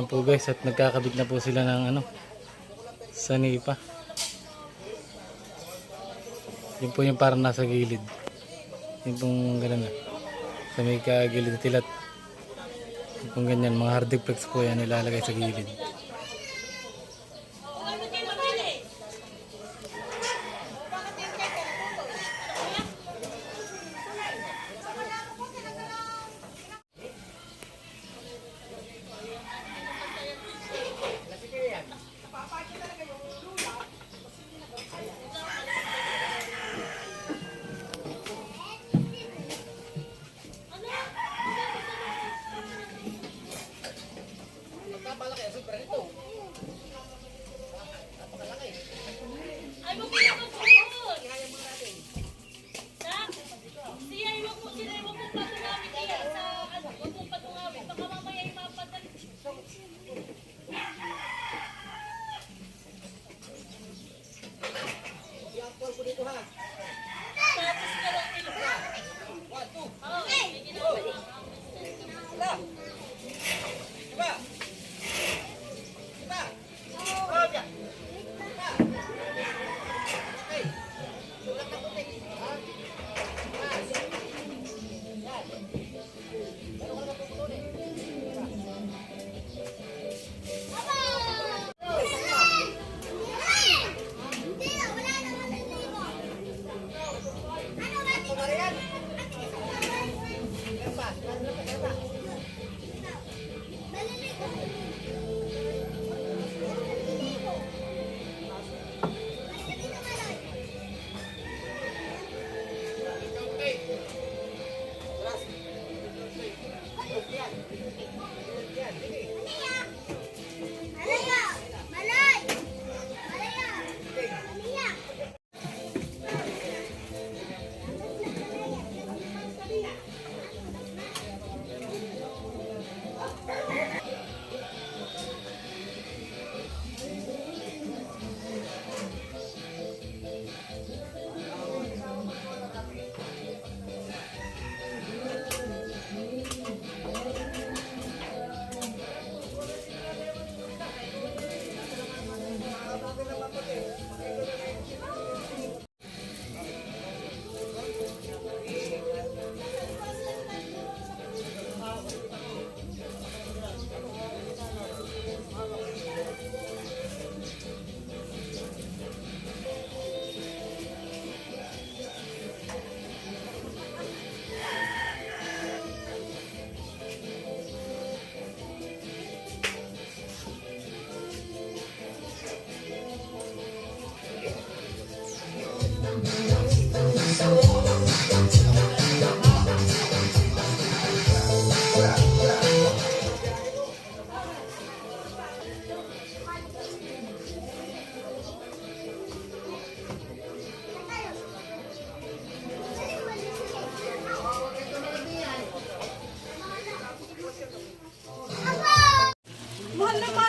Yan po guys, at nagkakabit na po sila ng sanipa. Yun po yung parang nasa gilid. Yun pong gano'n na. Sa may kagilid na tilat. Yun pong ganyan, mga hardiplex po yan ilalagay sa gilid.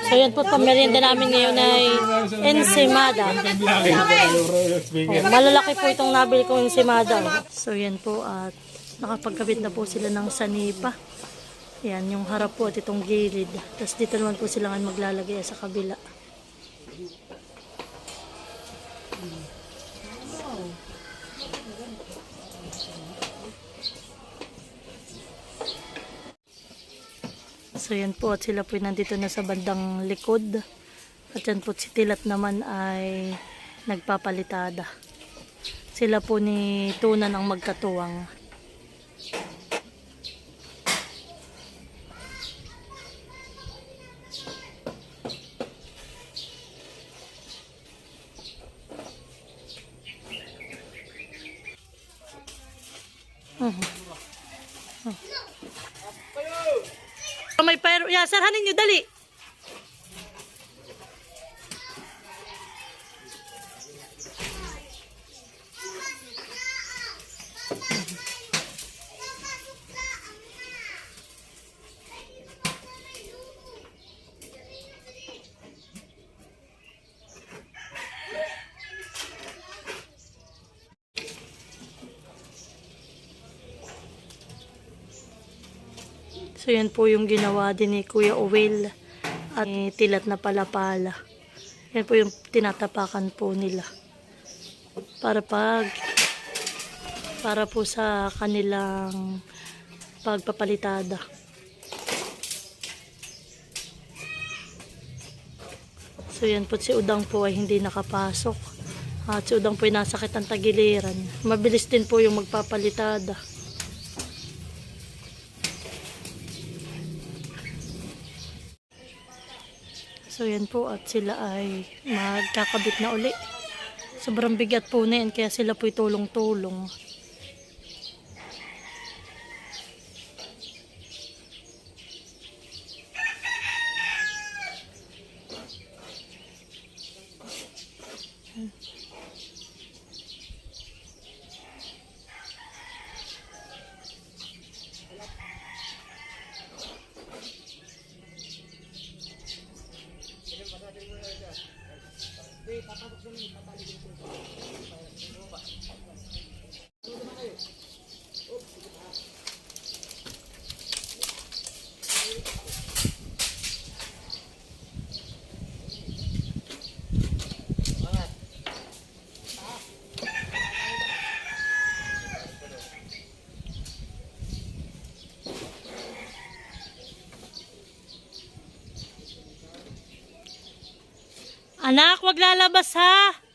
So yan po, pamerienda namin ngayon ay ensimada. Malalaki po itong nabili kong ensimada. So yan po, at nakapagkabit na po sila ng sanipa. Yan, yung harap po at itong gilid. Tapos dito naman po sila maglalagay sa kabila. So yan po, at sila po nandito na sa bandang likod. At yan po si Tilat naman ay nagpapalitada. Sila po ni Tunan ang magkatuwang. May pero, yeah, sarhanin nyo, dali. So yan po yung ginawa din ni Kuya Owel. at tilat na palapala. Yan po yung tinatapakan po nila. Para po sa kanilang pagpapalitada. So yan po, si Udang po ay hindi nakapasok. At si Udang po ay nasakit ang tagiliran. Mabilis din po yung magpapalitada. So yan po, at sila ay magkakabit na uli. Sobrang bigat po na yan, kaya sila po'y tulong-tulong. Anak, wag lalabas ha!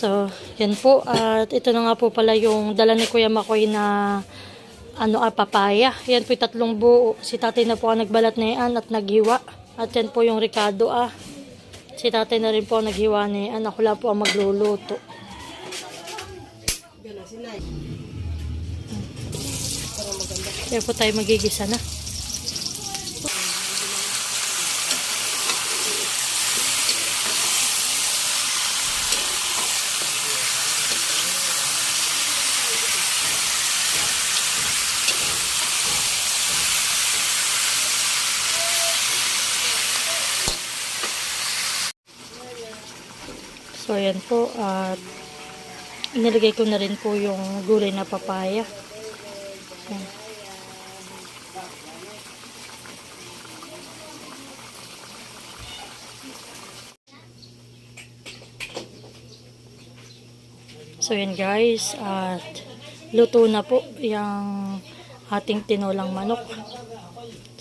So, yan po. At ito na nga po pala yung dala ni Kuya Makoy na papaya. Yan po yung 3 buo. Si tatay na po ang nagbalat na yan at naghiwa. At yan po yung Ricardo Si tatay na rin po ang naghiwa na yan. Ako lang po ang magluluto. Kaya po tayo magigisa na. So, ayan po. At inilagay ko na rin po yung gulay na papaya. Ayan. So, ayan guys. At luto na po yung ating tinolang manok.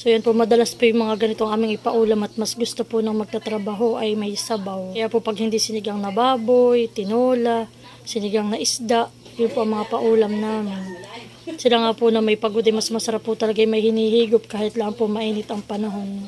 So yan po, madalas po yung mga ganitong aming ipaulam at mas gusto po ng magtatrabaho ay may sabaw. Kaya po pag hindi sinigang na baboy, tinola, sinigang na isda, yun po ang mga paulam namin. Sila nga po na may pagod ay mas masarap po talaga may hinihigop kahit lang po mainit ang panahon.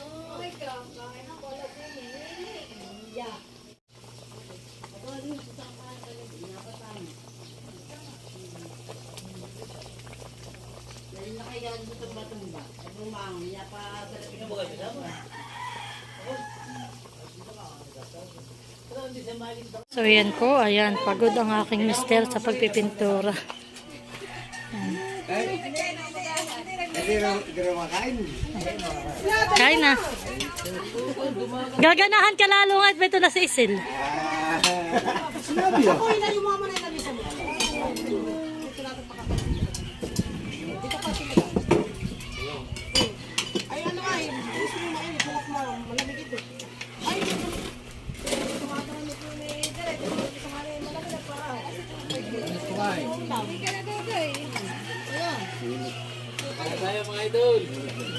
So yan po, ayan, pagod ang aking mister sa pagpipintura. Kain na. Gaganahan ka lalo nga, ito na si Isil.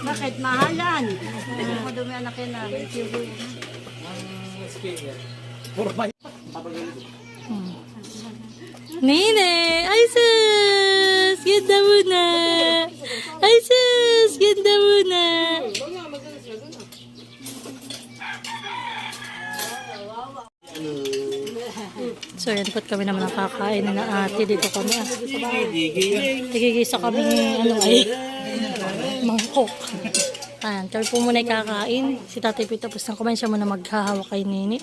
Bakit? Mahalan. Madumi anak yan namin. Nene! Ay sus! Ganda mo na! Ay sus! Ganda mo na! So yan po't kami naman nakakain na ate dito kami. Tigigisa kami ano ay mangkok. Ayan, kami po muna kakain. Si Tatay Pito tapos nang kumain siya muna maghahawak kay Nini.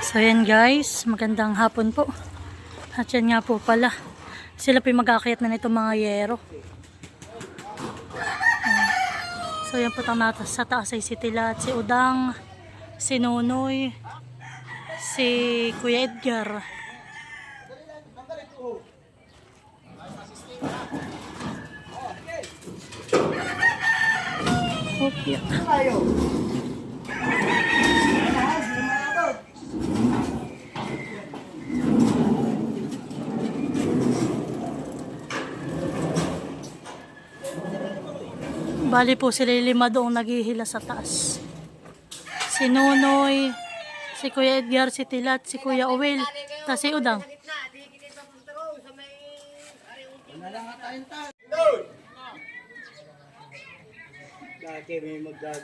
So yan guys, magandang hapon po. At yan nga po pala, sila po yung mag-aakyat na nitong mga yero. So yan po sa taas ay si Tila at si Udang, si Nonoy, si Kuya Edgar. Okay. Bali po sila lima doong naghihila sa taas. Si Nonoy, si Kuya Edgar, si Tilat, si Kuya Owel, tapos si Udang.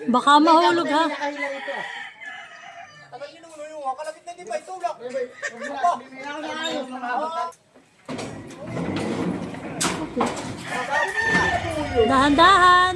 Baka mahulog ha. Dahan-dahan.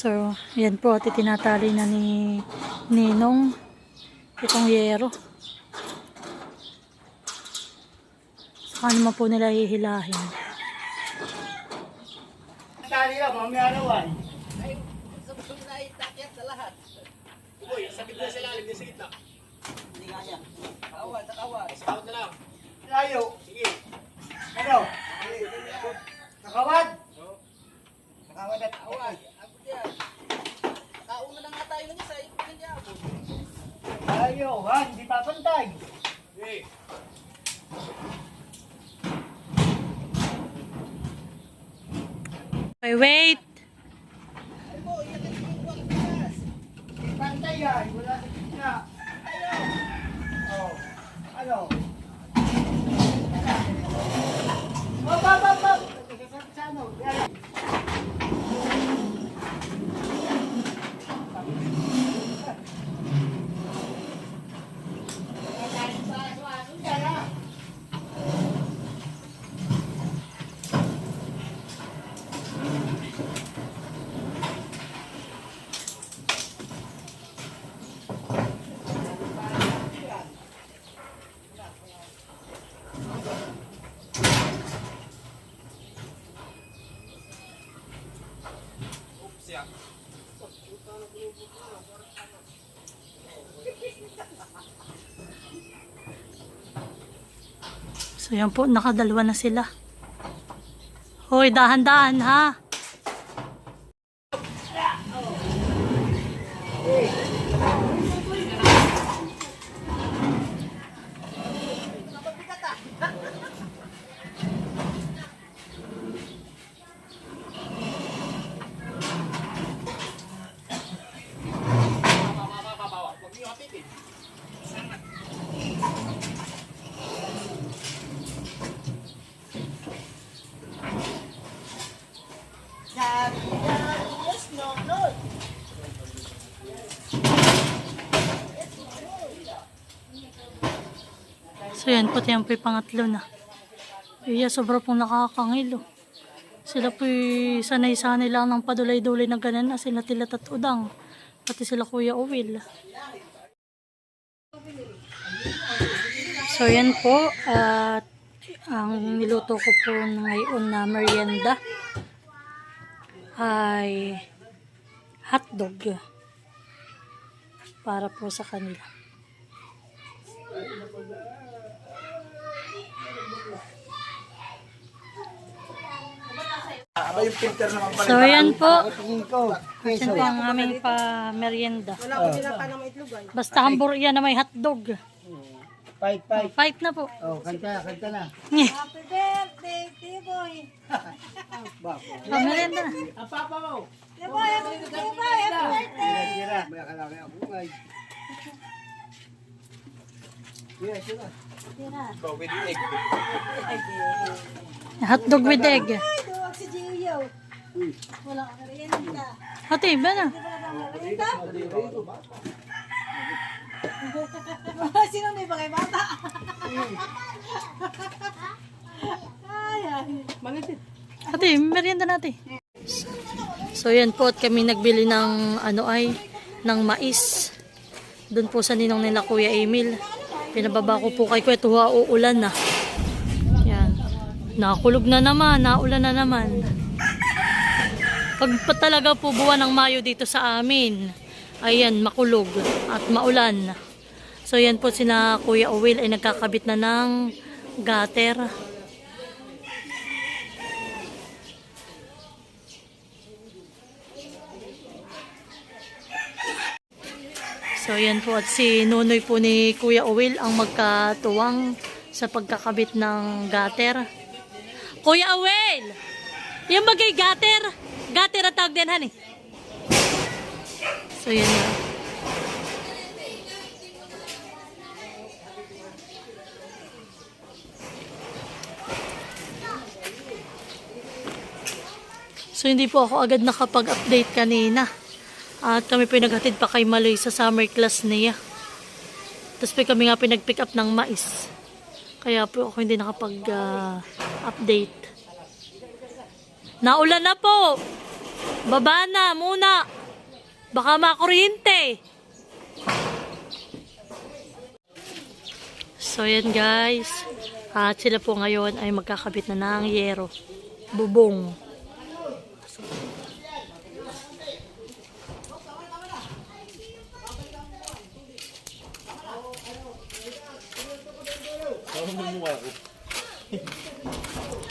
So, yan po, at itinatali na ni Ninong itong yero. Saka naman po nila hihilahin. Tali lang, mamaya naman. Ay, sabay na itakyat sa lahat. Uy, sakit na sila, alim din sa gitna. Hindi kaya. Takawad, takawad. Takawad na lang. Layo. Sige. Ano? Takawad? Takawad at takawad. Kauna na nga tayo ng isa, hindi ako. Layo, ha? Hindi papantay. Sige. Okay, wait! Pantay yan, wala sa gitna. Oh, ano? Bab! Sa ano? Yan. So yan po, nakadalawa na sila. Hoy, dahan-dahan ha. So yan po, yan po yung pangatlo na. Iya, sobra pong nakakangil. Sila po sanay-sanay lang ng padulay-dulay na ganan na sila Tilat at Udang. Pati sila Kuya Uwil. So yan po, at ang niluto ko po ngayon na merienda ay hotdog para po sa kanila. Aba yung filter naman pala. So yan po, yan po ang aming pa-merienda. Basta hamburger na may hotdog. Fight. Fight na po. Oh, kanta na. Happy birthday, Tiboy! Merienda na. Ang papa mo. Tiboy, happy birthday! Tira. May akalaki ako. Ay. Tira. Go with egg. Hotdog with egg. Ay, duwag si Gio. Wala ka merienda. Hati, ba na? Merienda? Sino may bagay bata? Ay, ay. Hati, merienda natin. So yan po, at kami nagbili ng ng mais. Doon po sa ninong nila Kuya Emil. Pinababa ko po kay Kuya Tuha, uulan na. Yan. Nakulog na naman, naulan na naman. Pag pa talaga po buwan ng Mayo dito sa amin, ayan, makulog at maulan. So yan po sina Kuya Uwil ay nagkakabit na ng gutter. So yan po, at si Nunoy po ni Kuya Uwil ang magkatuwang sa pagkakabit ng gutter. Kuya Uwil! Yung bagay gutter! Gutter at tawag din, honey. So yan na. So hindi po ako agad nakapag-update kanina. At kami pinaghatid pa kay Maloy sa summer class niya. Tapos kami nga pinag-pick up ng mais. Kaya po ako hindi nakapag-update. Naulan na po! Baba na muna! Baka makuryente! So yan guys. At sila po ngayon ay magkakabit na ng yero. Bubong.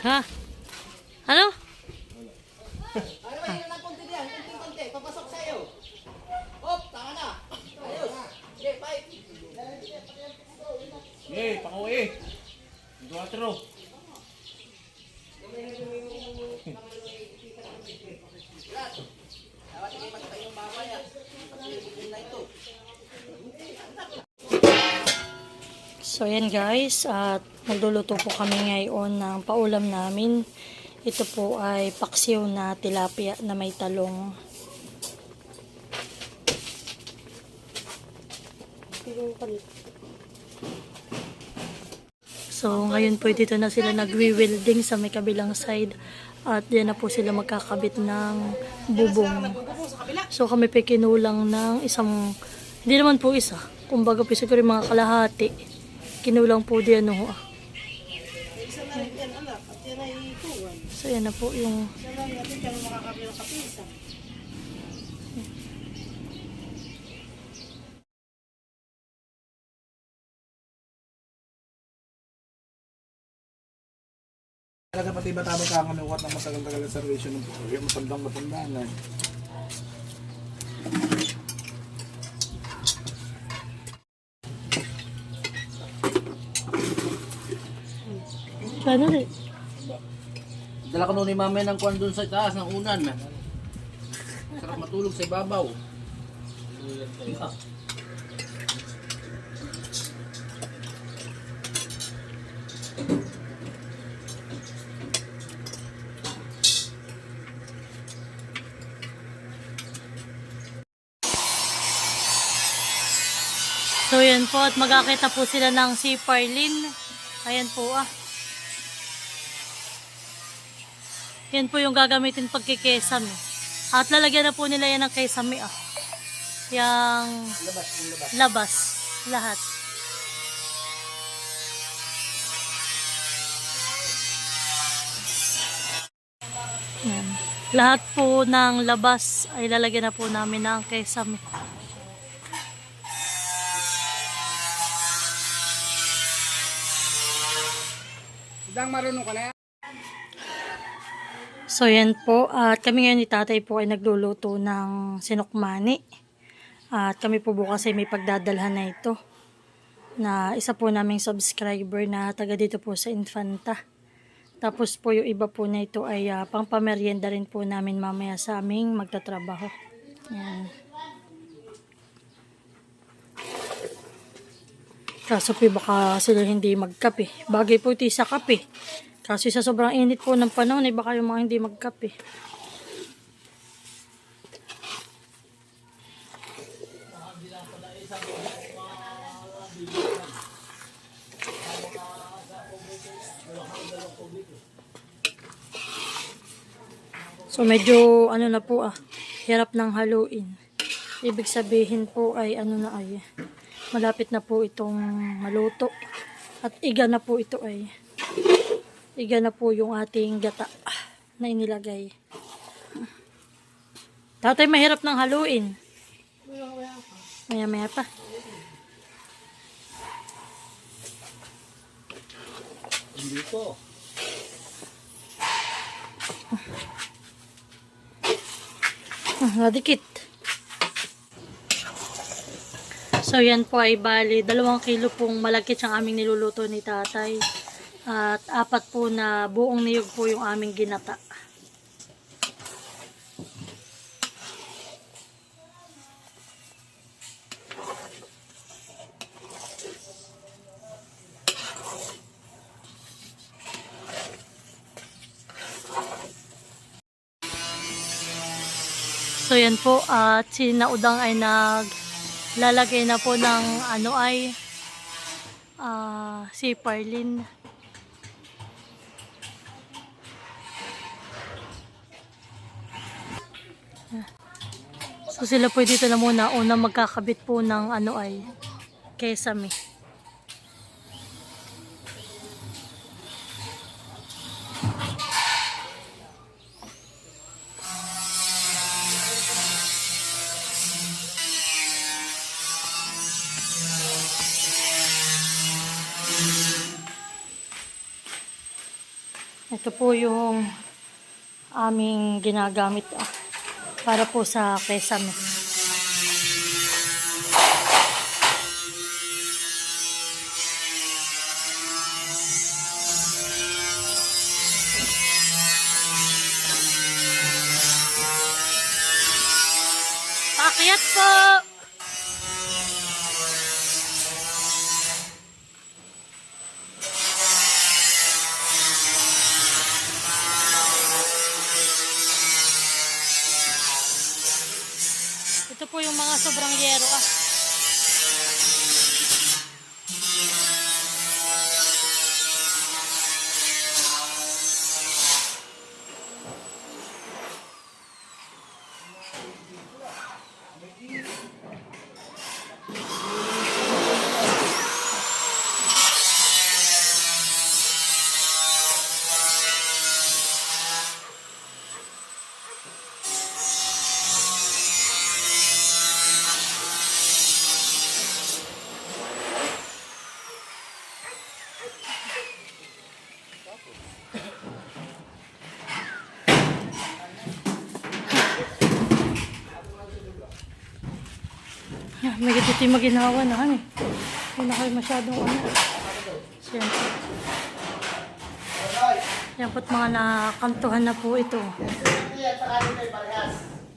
Ha? Ano? Papasok sa'yo. Hop, tama na. Ayos. Okay, fight. Pakuwi. 4. So yan guys, at magluluto po kami ngayon ng paulam namin. Ito po ay paksiw na tilapia na may talong. So ngayon po dito na sila nagwi-welding sa may kabilang side. At yan na po sila magkakabit ng bubong. So kami pa kinulang ng isang, hindi naman po isa, kumbaga po siguro mga kalahati. Kinulang po diyan no. So yan na po yung Talaga pati ba tama ka kanuwat ng matagal-tagal na servisyo ng yung matandang na. Ano rin? Dala ko noon ni mama ng kwan doon sa taas ng unan. Sarap matulog sa ibabaw. So yan po at magkakita po sila ng si Parlin. Ayan po ah. Yan po yung gagamitin pagkikesame. At lalagyan na po nila yan ng kesame ah. Yang labas. Lahat. Yan. Lahat po ng labas ay lalagyan na po namin ng kesame. Idang marunong ka na yan. So yan po, at kami ngayon ni tatay po ay nagluluto ng sinukmani. At kami po bukas ay may pagdadalhan na ito. Na isa po naming subscriber na taga dito po sa Infanta. Tapos po yung iba po na ito ay pangpamerienda rin po namin mamaya sa aming magtatrabaho. Yan. Kaso po baka sila hindi magkape. Bagay po ito sa kape. Kasi sa sobrang init po ng panahon, ay baka yung mga hindi magkape. So medyo ano na po hirap ng haluin. Ibig sabihin po ay ano na ay malapit na po itong maluto. At iga na po ito ay. Iga na po yung ating gata na inilagay. Tatay, mahirap ng haluin. Maya-maya pa. Hindi po. Nadikit. So yan po ay bali 2 kilo pong malagkit ang aming niluluto ni tatay. At 4 po na buong niyog po yung aming ginata. So yan po at si Naudang ay naglalagay na po ng ano ay si Parlin. So sila po dito na muna una magkakabit po ng ano ay kesame. Ito po yung aming ginagamit para po sa kesame. Paakyat po! Ito po yung mga sobrang yero Di maginawa na, han eh. Hindi na kayo masyadong ano. Siyempre. Yan po't mga nakantuhan na po ito.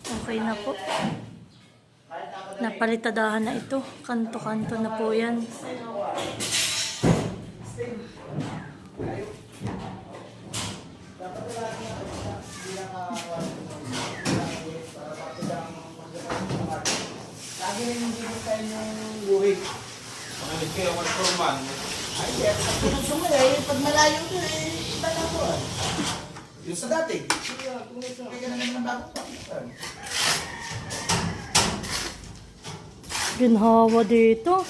Okay na po. Napalitadahan na ito. Kanto-kanto na po yan. Lagi rin yung bibig tayo ng luhig. Pakalit kayo, mag-forman. Ay, at gusto mo eh, pag malayo ko eh, iba na po. Yung sa dati. Kaya ka na naman ng bago pa. Ginhawa dito.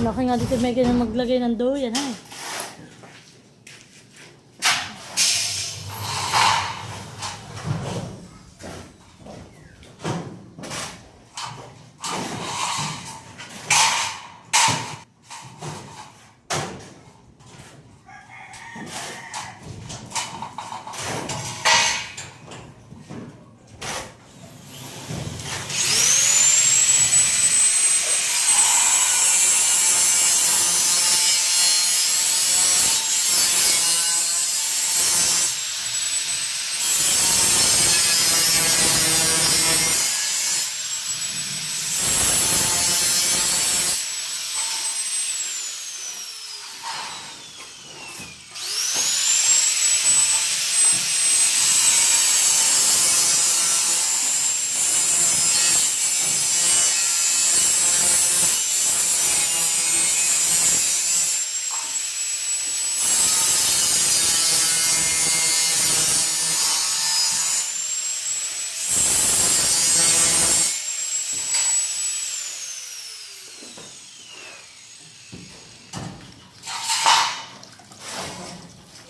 Laki nga dito may ganyan maglagay ng doyan, ha.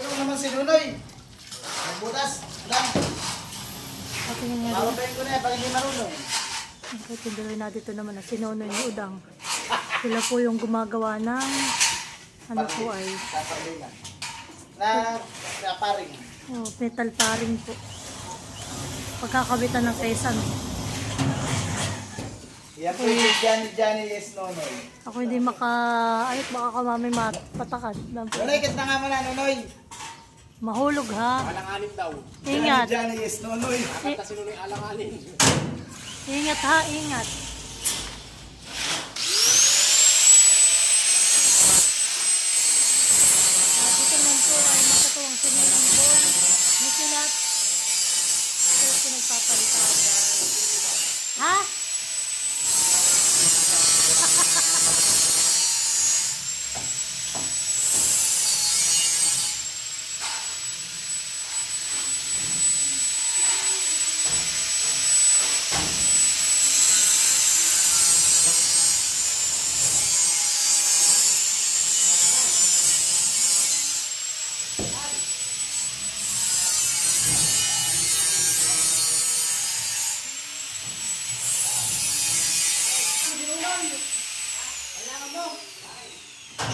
Ano naman si Nunoy? Nagbutas. Lang. Pati nga nga Papapayin ko na pag hindi marunong. okay, tinduloy na dito naman na sinonoy ni Udang. Sila po yung gumagawa ng ano po ay Papapayin na paring. metal paring po. Pagkakabitan ng kesan. Yan po yung Johnny yes Nonoy. Ako hindi ayot baka ka mami mapatakan. Nunoy, kit na nga mo na Nunoy. Mahulog ha. Alanganin daw. Ingat. Johnny yes Nonoy. Kanta sino ng alanganin. Ingat ha, ingat. Dito naman po ay makatuwang sinulang bon. Nisilat. Ito pinagpapalitan. Ha?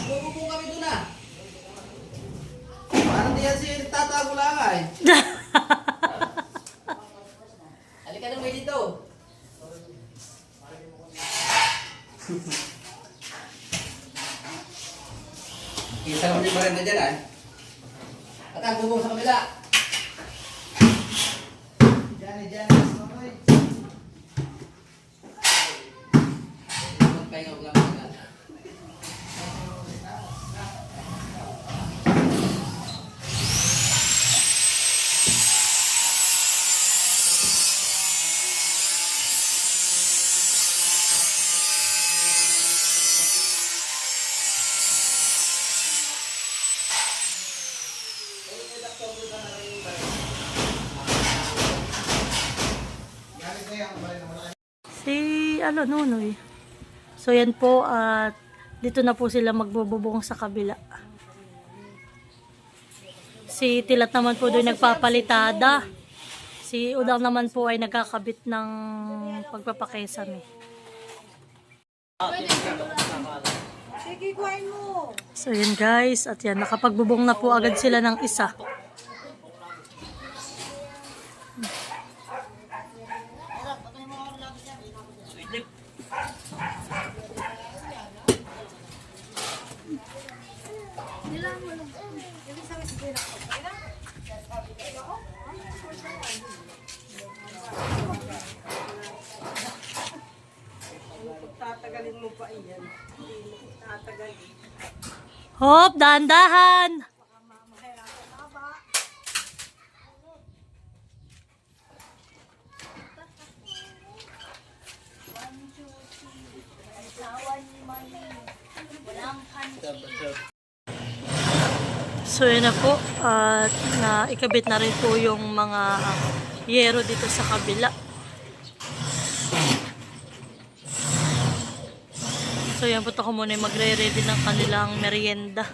Bububong kami doon ah. Parang di yan si tatago lang ay. Halika na may dito. Kita naman yung barenda dyan ay. At ang bubong sa kabila. Johnny yes Nonoy. Magpahinga ko lang agad. Si Nunoy. So yan po at dito na po sila magbububong sa kabila. Si Tilat naman po doon nagpapalitada. Si Udang naman po ay nagkakabit ng pagpapakesame. Sige, kuhain mo. So yan guys, at yan nakapagbubong na po agad sila ng isa. mo pa iyan. Hindi mo tatagal. Hop, dahan-dahan! So yun na po, at naikabit na rin po yung mga yero dito sa kabila. So yan po, ako muna yung magre-ready ng kanilang merienda.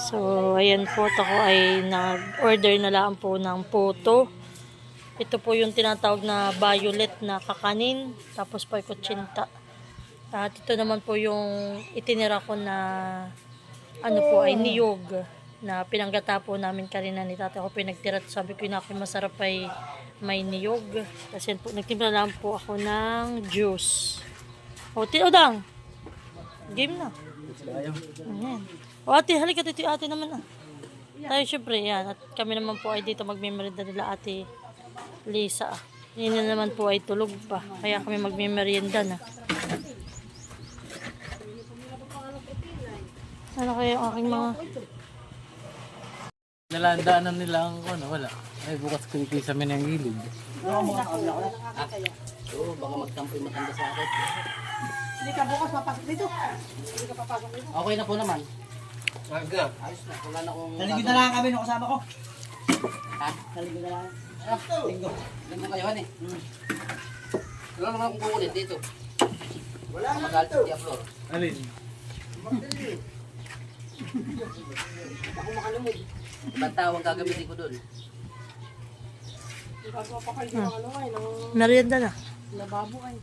So ayan po, ako ay nag-order na lang po ng puto. Ito po yung tinatawag na violet na kakanin, tapos po ay kutsinta. At ito naman po yung itinira ko na ano po ay niyog na pinanggata po namin kanina ni tatay ko pinagtira. Sabi ko na masarap ay may niyog. Kasi po nagtimpla lang po ako ng juice. O Odang, game na. Ayan. O ate, halika dito ate naman ah. Tayo syempre yan. At kami naman po ay dito magmemerenda nila ate Lisa. Yun na naman po ay tulog pa. Kaya kami magmemerienda na. Ano kaya yung aking mga... Nalandaanan nila ang ano, wala. Ay, bukas kinikisa min ang gilid. Oo, baka magtampo yung matanda sa akin. Hindi ka bukas papasok dito. Hindi ka papasok dito. Okay na po naman. Aga. Ayos na, wala na akong... Taligid na lang kami nung kasama ko. Ha? Taligid na lang. Linggo. Linggo kayo, han eh. Wala naman akong kukulit dito. Wala na Magalit dito. si Diablor. Alin? Ako makalamig. Ibang tawang gagamitin ko doon. Hindi ka pa kayo ng ano ay, ng Merienda na. lababo ay.